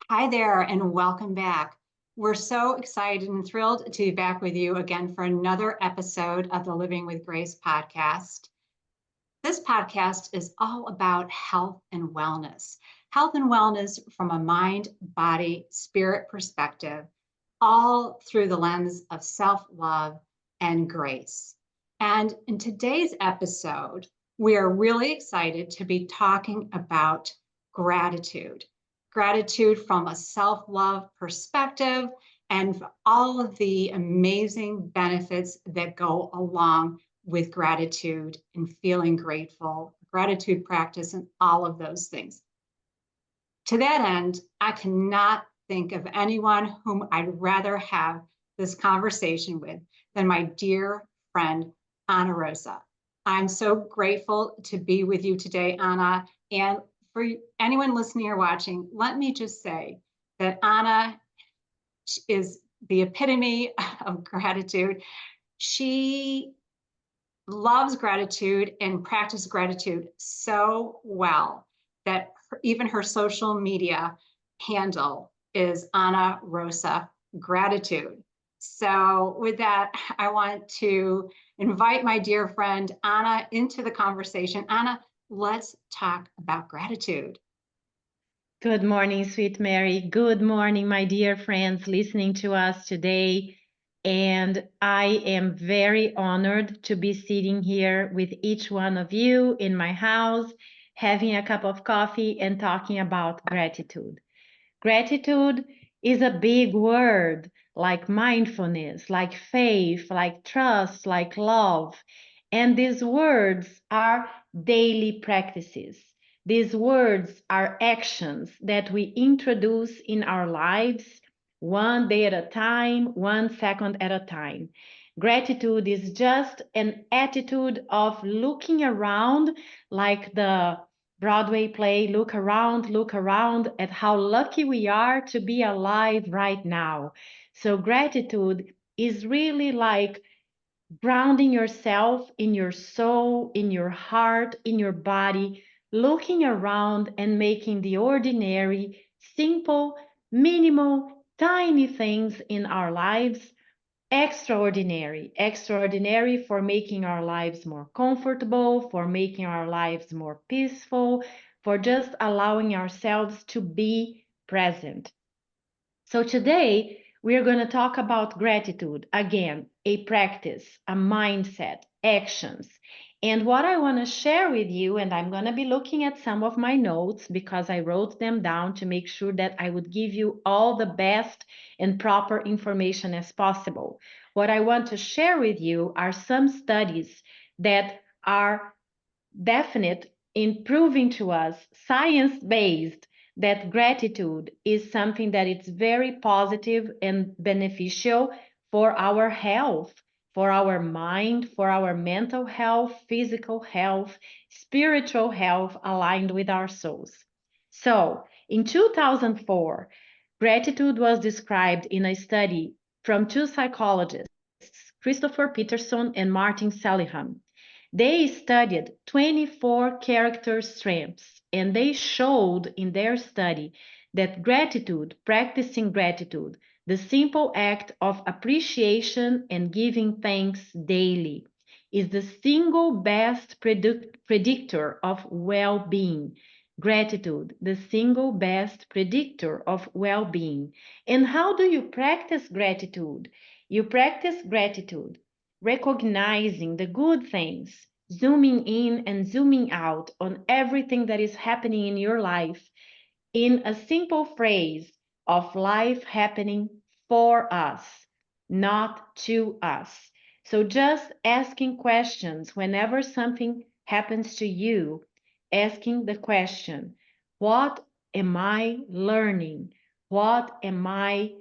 Hi there, and welcome back. We're so excited and thrilled to be back with you again for another episode of the Living with Grace podcast. This podcast is all about health and wellness. Health and wellness from a mind, body, spirit perspective, all through the lens of self love and grace. And in today's episode, we are really excited to be talking about gratitude. Gratitude from a self love perspective and all of the amazing benefits that go along with gratitude and feeling grateful, gratitude practice, and all of those things. To that end, I cannot think of anyone whom I'd rather have this conversation with than my dear friend, Anna Rosa. I'm so grateful to be with you today, Anna. And for anyone listening or watching, let me just say that Anna is the epitome of gratitude. She loves gratitude and practices gratitude so well that even her social media handle is Anna Rosa Gratitude. So with that, I want to invite my dear friend Anna into the conversation. Anna, let's talk about gratitude. Good morning, sweet Mary. Good morning, my dear friends listening to us today. And I am very honored to be sitting here with each one of you in my house, having a cup of coffee and talking about gratitude. Gratitude is a big word, like mindfulness, like faith, like trust, like love. And these words are daily practices. These words are actions that we introduce in our lives one day at a time, 1 second at a time. Gratitude is just an attitude of looking around like the Broadway play, look around at how lucky we are to be alive right now. So, gratitude is really like grounding yourself in your soul, in your heart, in your body, looking around and making the ordinary, simple, minimal, tiny things in our lives extraordinary for making our lives more comfortable, for making our lives more peaceful, for just allowing ourselves to be present. So today we are going to talk about gratitude again, a practice, a mindset, actions. And what I want to share with you, and I'm going to be looking at some of my notes because I wrote them down to make sure that I would give you all the best and proper information as possible. What I want to share with you are some studies that are definite in proving to us, science-based, that gratitude is something that it's very positive and beneficial for our health, for our mind, for our mental health, physical health, spiritual health aligned with our souls. So, in 2004, gratitude was described in a study from two psychologists, Christopher Peterson and Martin Salihan. They studied 24 character strengths and they showed in their study that gratitude, practicing gratitude, the simple act of appreciation and giving thanks daily, is the single best predictor of well being. Gratitude, the single best predictor of well being. And how do you practice gratitude? You practice gratitude recognizing the good things, zooming in and zooming out on everything that is happening in your life in a simple phrase of life happening for us, not to us. So just asking questions whenever something happens to you, asking the question, what am I learning? What am I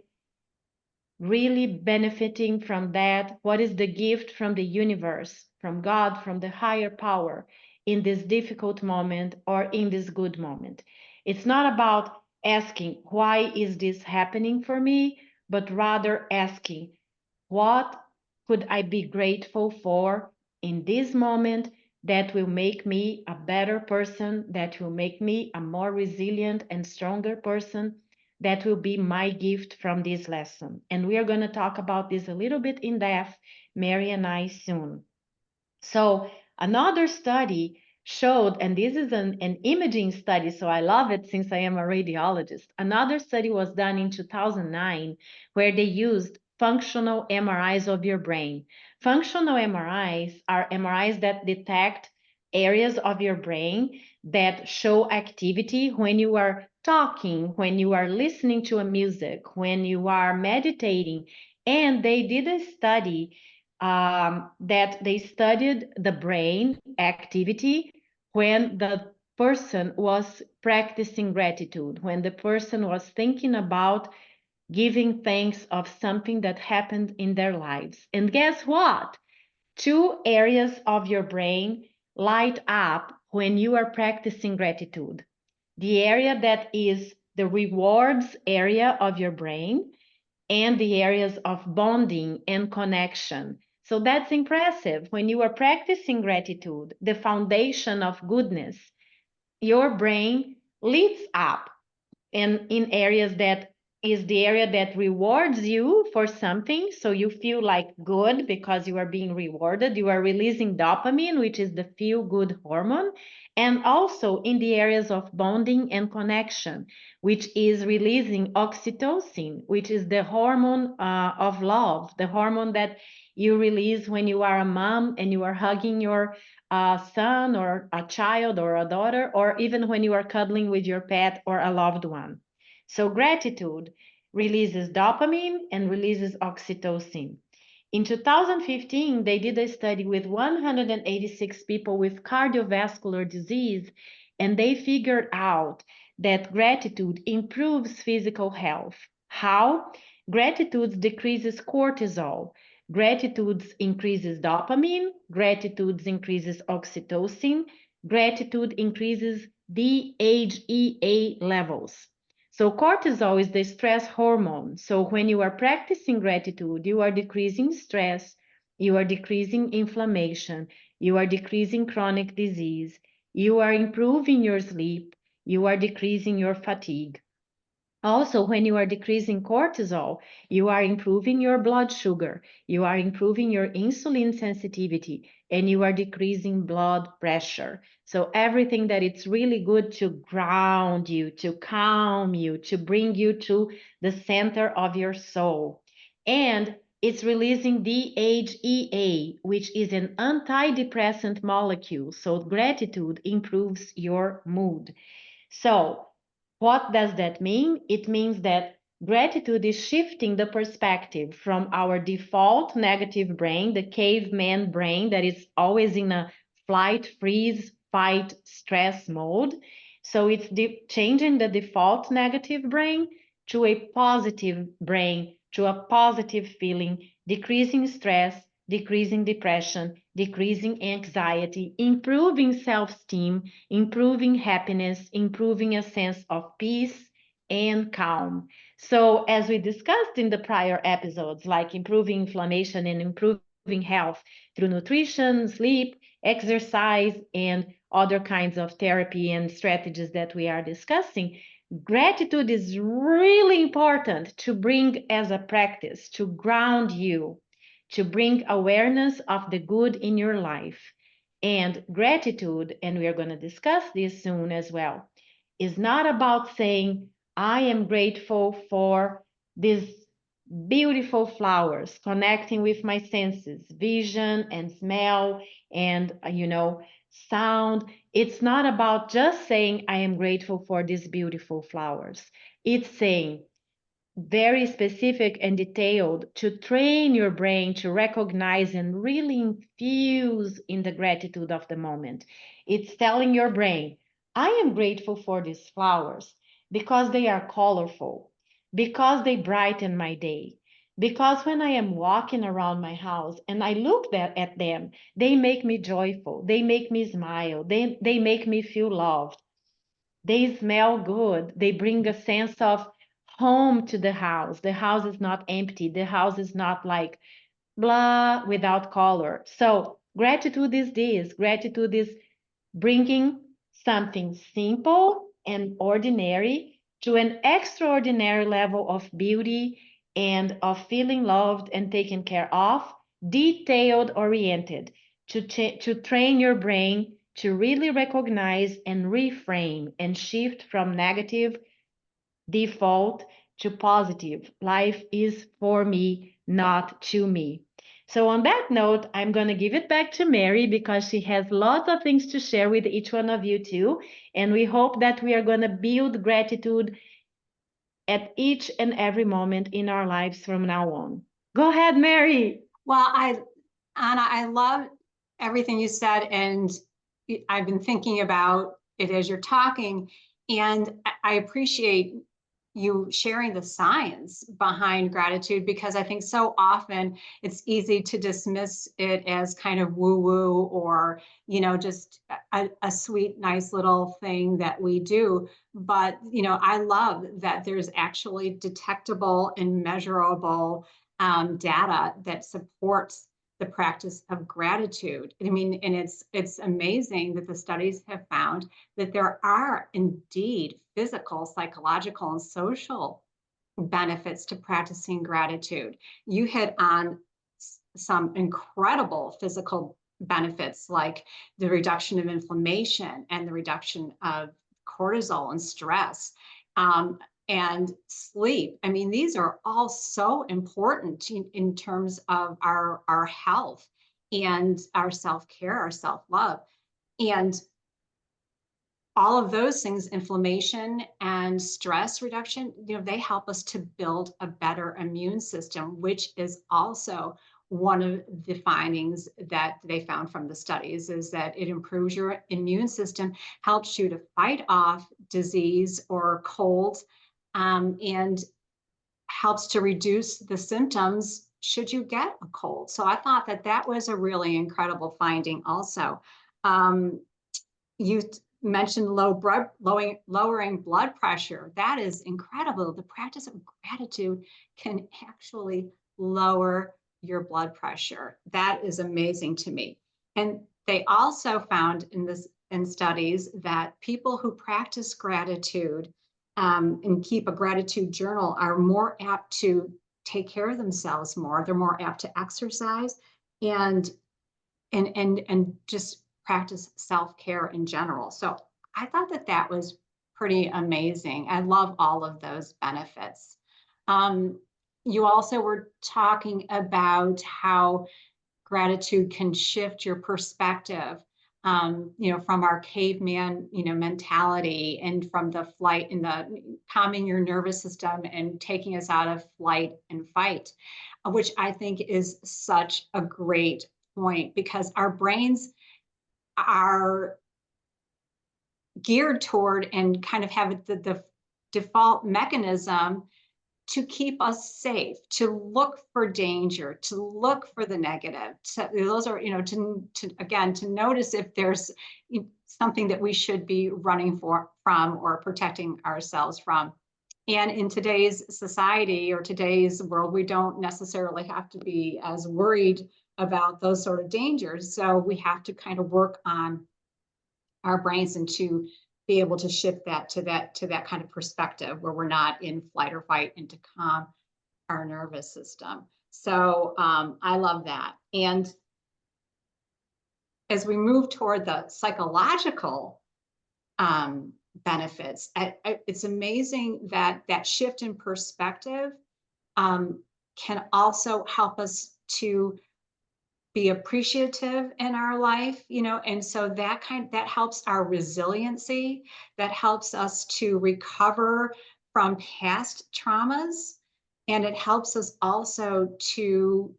really benefiting from that? What is the gift from the universe, from God, from the higher power in this difficult moment or in this good moment? It's not about asking, why is this happening for me? But rather asking, what could I be grateful for in this moment that will make me a better person, that will make me a more resilient and stronger person, that will be my gift from this lesson. And we are going to talk about this a little bit in depth, Mary and I, soon. So another study showed, and this is an imaging study, so I love it since I am a radiologist. Another study was done in 2009 where they used functional MRIs of your brain. Functional MRIs are MRIs that detect areas of your brain that show activity when you are talking, when you are listening to a music, when you are meditating. And they did a study that they studied the brain activity when the person was practicing gratitude, when the person was thinking about giving thanks of something that happened in their lives. And guess what? Two areas of your brain light up when you are practicing gratitude. The area that is the rewards area of your brain, and the areas of bonding and connection. So that's impressive. When you are practicing gratitude, the foundation of goodness, your brain lights up and in areas that is the area that rewards you for something, so you feel like good because you are being rewarded. You are releasing dopamine, which is the feel good hormone, and also in the areas of bonding and connection, which is releasing oxytocin, which is the hormone of love, the hormone that you release when you are a mom and you are hugging your a son or a child or a daughter, or even when you are cuddling with your pet or a loved one. So gratitude releases dopamine and releases oxytocin. In 2015, they did a study with 186 people with cardiovascular disease, and they figured out that gratitude improves physical health. How? Gratitude decreases cortisol. Gratitude increases dopamine. Gratitude increases oxytocin. Gratitude increases DHEA levels. So cortisol is the stress hormone. So when you are practicing gratitude, you are decreasing stress, you are decreasing inflammation, you are decreasing chronic disease, you are improving your sleep, you are decreasing your fatigue. Also, when you are decreasing cortisol, you are improving your blood sugar, you are improving your insulin sensitivity, and you are decreasing blood pressure. So everything that it's really good to ground you, to calm you, to bring you to the center of your soul. And it's releasing DHEA, which is an antidepressant molecule. So gratitude improves your mood. So what does that mean? It means that gratitude is shifting the perspective from our default negative brain, the caveman brain that is always in a flight, freeze, fight, stress mode. So it's changing the default negative brain to a positive brain, to a positive feeling, decreasing stress, decreasing depression, decreasing anxiety, improving self-esteem, improving happiness, improving a sense of peace and calm. So, as we discussed in the prior episodes, like improving inflammation and improving health through nutrition, sleep, exercise, and other kinds of therapy and strategies that we are discussing, gratitude is really important to bring as a practice, to ground you, to bring awareness of the good in your life. And gratitude, and we are going to discuss this soon as well, is not about saying, I am grateful for these beautiful flowers, connecting with my senses, vision and smell and, sound. It's not about just saying, I am grateful for these beautiful flowers. It's saying, very specific and detailed to train your brain to recognize and really infuse in the gratitude of the moment. It's telling your brain, I am grateful for these flowers because they are colorful, because they brighten my day, because when I am walking around my house and I look at them, they make me joyful, they make me smile, they make me feel loved. They smell good. They bring a sense of home to the house. The house is not empty. The house is not like blah without color. So, gratitude is this. Gratitude is bringing something simple and ordinary to an extraordinary level of beauty and of feeling loved and taken care of, detailed oriented, to train your brain to really recognize and reframe and shift from negative default to positive. Life is for me, not to me. So, on that note, I'm going to give it back to Mary because she has lots of things to share with each one of you too. And we hope that we are going to build gratitude at each and every moment in our lives from now on. Go ahead, Mary. Well, Anna, I love everything you said, and I've been thinking about it as you're talking, and I appreciate you sharing the science behind gratitude, because I think so often it's easy to dismiss it as kind of woo-woo, or just a sweet, nice little thing that we do. But I love that there's actually detectable and measurable data that supports the practice of gratitude. I mean, and it's amazing that the studies have found that there are indeed physical, psychological, and social benefits to practicing gratitude. You hit on some incredible physical benefits, like the reduction of inflammation and the reduction of cortisol and stress. And sleep. I mean, these are all so important in terms of our health and our self-care, our self-love. And all of those things, inflammation and stress reduction, they help us to build a better immune system, which is also one of the findings that they found from the studies, is that it improves your immune system, helps you to fight off disease or colds, and helps to reduce the symptoms should you get a cold. So I thought that that was a really incredible finding also. You mentioned lowering blood pressure. That is incredible. The practice of gratitude can actually lower your blood pressure. That is amazing to me. And they also found in studies that people who practice gratitude and keep a gratitude journal are more apt to take care of themselves more. They're more apt to exercise and just practice self-care in general. So I thought that that was pretty amazing. I love all of those benefits. You also were talking about how gratitude can shift your perspective, from our caveman, mentality, and from the flight and the calming your nervous system and taking us out of flight and fight, which I think is such a great point, because our brains are geared toward and kind of have the default mechanism to keep us safe, to look for danger, to look for the negative. So those are, to notice if there's something that we should be running from or protecting ourselves from. And in today's society or today's world, we don't necessarily have to be as worried about those sort of dangers. So we have to kind of work on our brains and to be able to shift that to that kind of perspective where we're not in flight or fight, and to calm our nervous system. So I love that. And as we move toward the psychological benefits, it's amazing that that shift in perspective can also help us to be appreciative in our life, and so that helps our resiliency, that helps us to recover from past traumas, and it helps us also to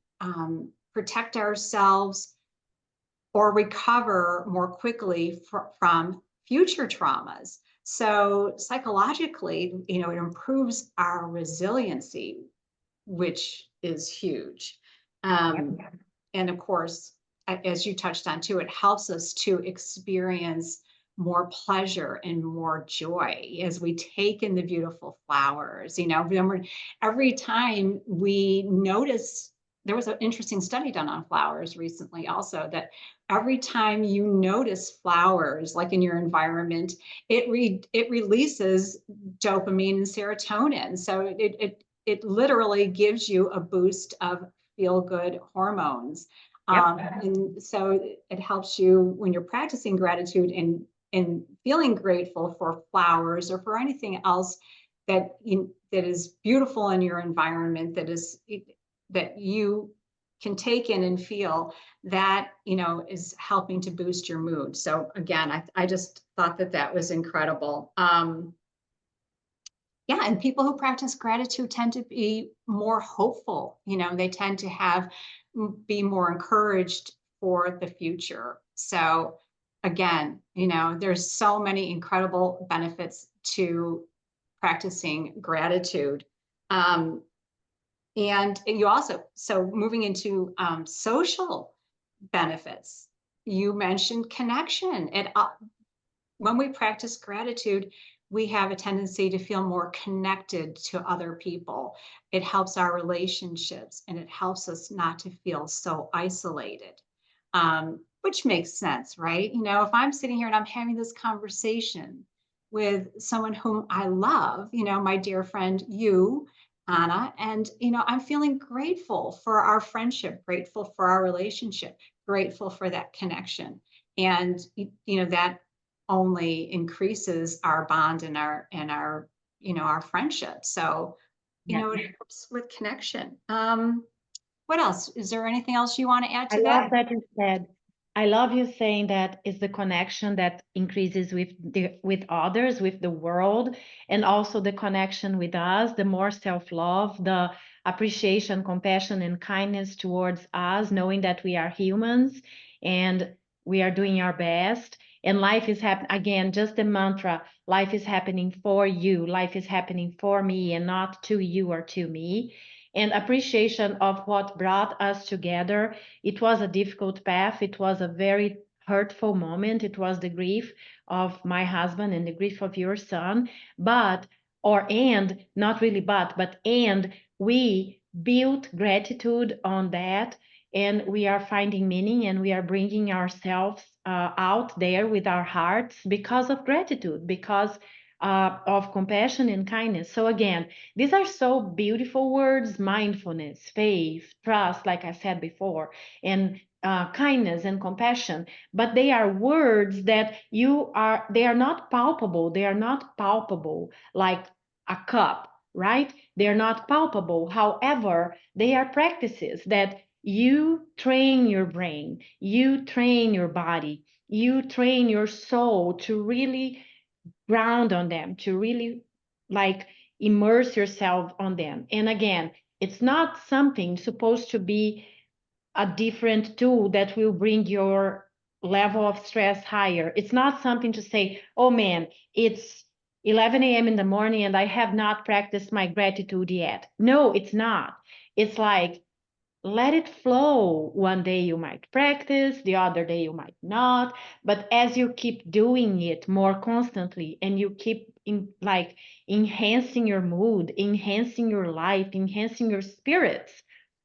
protect ourselves or recover more quickly from future traumas. So psychologically, it improves our resiliency, which is huge. And of course, as you touched on too, it helps us to experience more pleasure and more joy as we take in the beautiful flowers. Every time we notice, there was an interesting study done on flowers recently also, that every time you notice flowers, like in your environment, it releases dopamine and serotonin. So it literally gives you a boost of feel good hormones. Yep. And so it helps you when you're practicing gratitude and feeling grateful for flowers or for anything else that is beautiful in your environment, that you can take in and feel, that is helping to boost your mood. So again, I just thought that was incredible. Yeah, and people who practice gratitude tend to be more hopeful. They tend to be more encouraged for the future. So again, there's so many incredible benefits to practicing gratitude. And you also, so moving into social benefits, you mentioned connection. When we practice gratitude, we have a tendency to feel more connected to other people. It helps our relationships and it helps us not to feel so isolated, which makes sense, right? If I'm sitting here and I'm having this conversation with someone whom I love, my dear friend, you, Anna, and I'm feeling grateful for our friendship, grateful for our relationship, grateful for that connection. And that only increases our bond and our friendship. So, Yeah. it helps with connection. What else? Is there anything else you want to add I to love that? that you said. I love you saying that is the connection that increases with others, with the world, and also the connection with us, the more self-love, the appreciation, compassion, and kindness towards us, knowing that we are humans and we are doing our best. And life is happening again, just the mantra, life is happening for you, life is happening for me, and not to you or to me. And appreciation of what brought us together. It was a difficult path. It was a very hurtful moment. It was the grief of my husband and the grief of your son. But, or and, not really and we built gratitude on that. And we are finding meaning and we are bringing ourselves out there with our hearts because of gratitude, because of compassion and kindness. So, again, these are so beautiful words: mindfulness, faith, trust, like I said before, and kindness and compassion. But they are words that they are not palpable. They are not palpable like a cup, right? They're not palpable. However, they are practices that you train your brain, you train your body, you train your soul to really ground on them, to really like immerse yourself on them. And again, it's not something supposed to be a different tool that will bring your level of stress higher. It's not something to say, oh man, it's 11 a.m. in the morning and I have not practiced my gratitude yet. No, it's not. It's like, let it flow. One day you might practice, the other day you might not. But as you keep doing it more constantly and you keep enhancing your mood, enhancing your life, enhancing your spirits,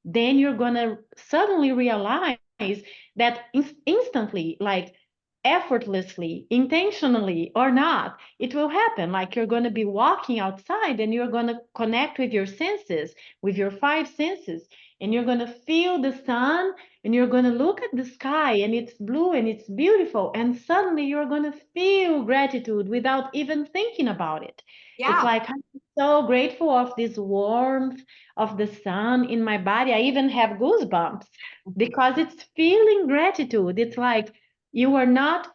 then you're gonna suddenly realize that instantly, like effortlessly, intentionally or not, it will happen. Like you're gonna be walking outside and you're gonna connect with your senses, with your five senses, and you're going to feel the sun and you're going to look at the sky and it's blue and it's beautiful, and suddenly you're going to feel gratitude without even thinking about it. It's Yeah. like, I'm so grateful of this warmth of the sun in my body. I even have goosebumps because it's feeling gratitude. It's like you are not,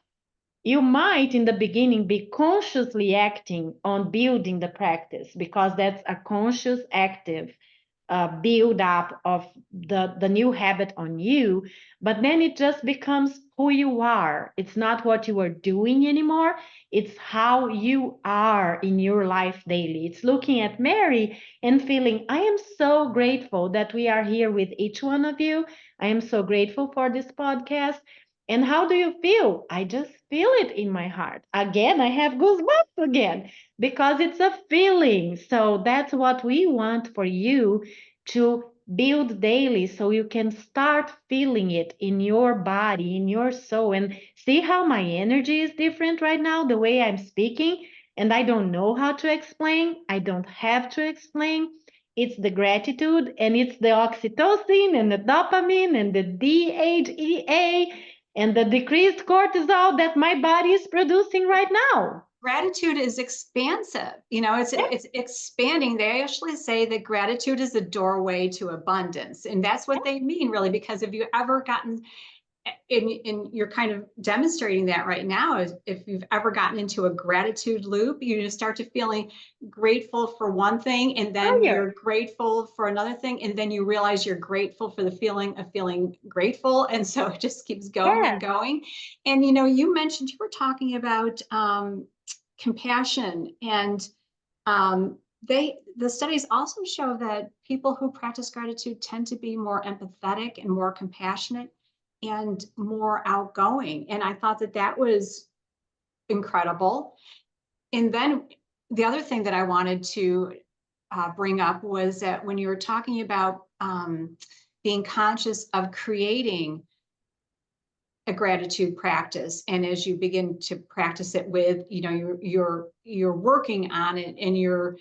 you might in the beginning be consciously acting on building the practice because that's a conscious active build up of the new habit on you, but then it just becomes who you are. It's not what you are doing anymore, it's how you are in your life daily. It's looking at Mary and feeling, I am so grateful that we are here with each one of you. I am so grateful for this podcast. And how do you feel? I just feel it in my heart. Again, I have goosebumps again because it's a feeling. So that's what we want for you, to build daily so you can start feeling it in your body, in your soul, and see how my energy is different right now, the way I'm speaking. And I don't know how to explain. I don't have to explain. It's the gratitude and it's the oxytocin and the dopamine and the DHEA and the decreased cortisol that my body is producing right now. Gratitude is expansive. You know, Yeah. it's expanding. They actually say that gratitude is a doorway to abundance, and that's what they mean, really. Because if you ever gotten and you're kind of demonstrating that right now, is if you've ever gotten into a gratitude loop, you just start to feeling grateful for one thing, and then Fire. you're grateful for another thing, and then you realize you're grateful for the feeling of feeling grateful, and so it just keeps going Yeah. and going. And you know, you mentioned, you were talking about compassion, and the studies also show that people who practice gratitude tend to be more empathetic and more compassionate and more outgoing. And I thought that that was incredible. And then the other thing that I wanted to bring up was that when you were talking about being conscious of creating a gratitude practice, and as you begin to practice it with, you know, you're working on it, and you're,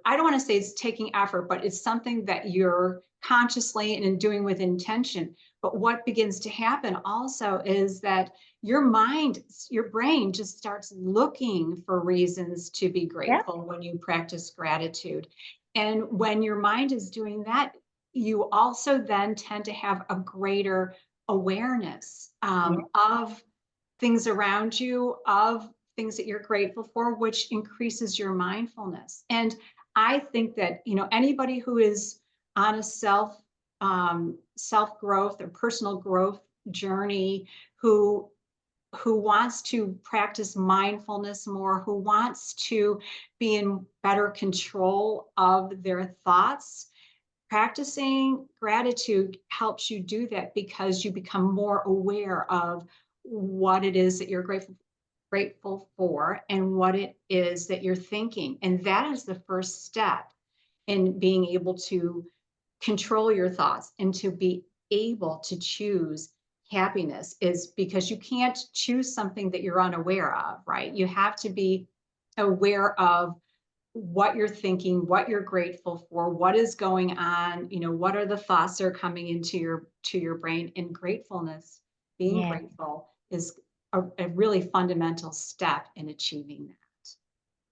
I don't want to say it's taking effort, but it's something that you're consciously and doing with intention. But what begins to happen also is that your mind, your brain just starts looking for reasons to be Yeah. grateful when you practice gratitude. And when your mind is doing that, you also then tend to have a greater awareness Yeah. of things around you, of things that you're grateful for, which increases your mindfulness. And I think that, you know, anybody who is on a self growth or personal growth journey, who wants to practice mindfulness more, who wants to be in better control of their thoughts, practicing gratitude helps you do that, because you become more aware of what it is that you're grateful for and what it is that you're thinking. And that is the first step in being able to control your thoughts and to be able to choose happiness, is because you can't choose something that you're unaware of, right? You have to be aware of what you're thinking, what you're grateful for, what is going on, you know, what are the thoughts that are coming into your brain. And gratefulness, being Yeah. grateful, is a really fundamental step in achieving that.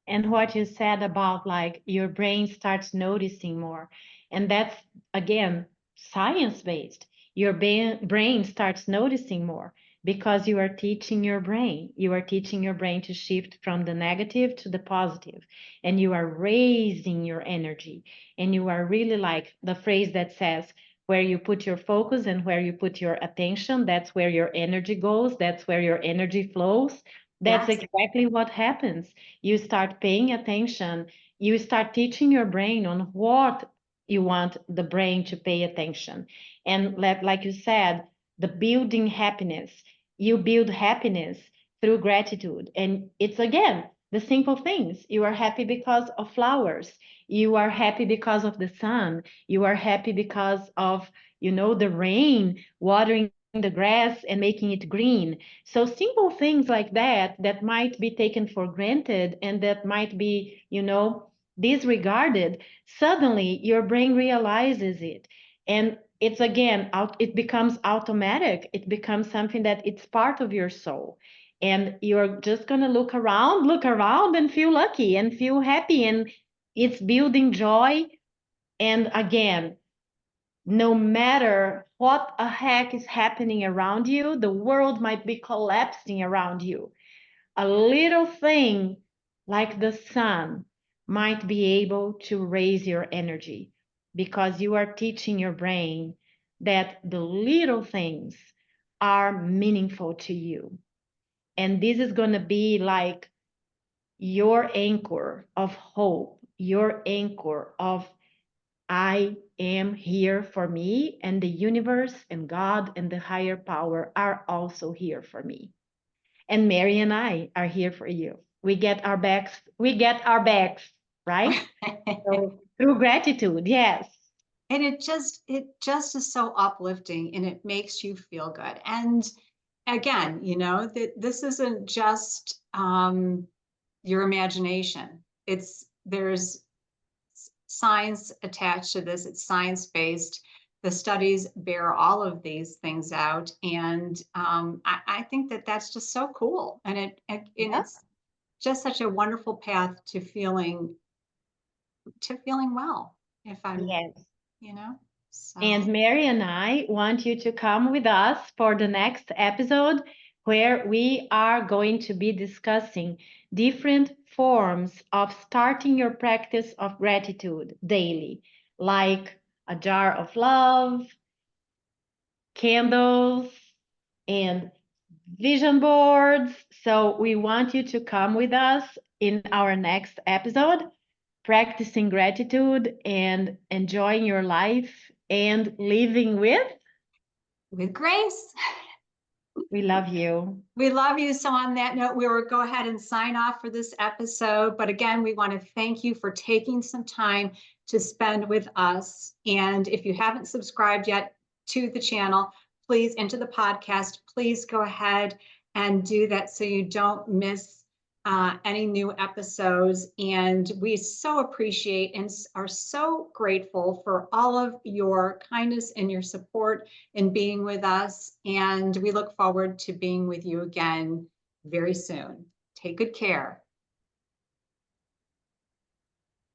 And what you said about like your brain starts noticing more, and that's again science based. Your brain starts noticing more because you are teaching your brain. You are teaching your brain to shift from the negative to the positive, and you are raising your energy. And you are really like the phrase that says, where you put your focus and where you put your attention, that's where your energy goes, that's where your energy flows. That's Yes. exactly what happens. You start paying attention, you start teaching your brain on what you want the brain to pay attention. And like you said, the building happiness, you build happiness through gratitude. And it's again the simple things. You are happy because of flowers, you are happy because of the sun, you are happy because of, you know, the rain watering the grass and making it green. So simple things like that that might be taken for granted and that might be, you know, disregarded, suddenly your brain realizes it. And it's again out, it becomes automatic. It becomes something that it's part of your soul. And you're just gonna look around and feel lucky and feel happy. And it's building joy. And again, no matter what a heck is happening around you, the world might be collapsing around you. A little thing like the sun might be able to raise your energy because you are teaching your brain that the little things are meaningful to you. And this is going to be like your anchor of hope, your anchor of I am here for me, and the universe and God and the higher power are also here for me. And Mary and I are here for you. We get our backs, right? So through gratitude, yes. And it just is so uplifting and it makes you feel good. And again, that this isn't just your imagination. There's science attached to this. It's science based. The studies bear all of these things out, and I think that that's just so cool, and Yeah. it's just such a wonderful path to feeling well. If I'm, Yes. you know, so And Mary and I want you to come with us for the next episode where we are going to be discussing different forms of starting your practice of gratitude daily, like a jar of love, candles, and vision boards. So we want you to come with us in our next episode, practicing gratitude and enjoying your life and living with grace. We love you. We love you. So on that note, we will go ahead and sign off for this episode. But again, we want to thank you for taking some time to spend with us. And if you haven't subscribed yet to the channel, please, into the podcast, please go ahead and do that so you don't miss any new episodes. And we so appreciate and are so grateful for all of your kindness and your support in being with us. And we look forward to being with you again very soon. Take good care.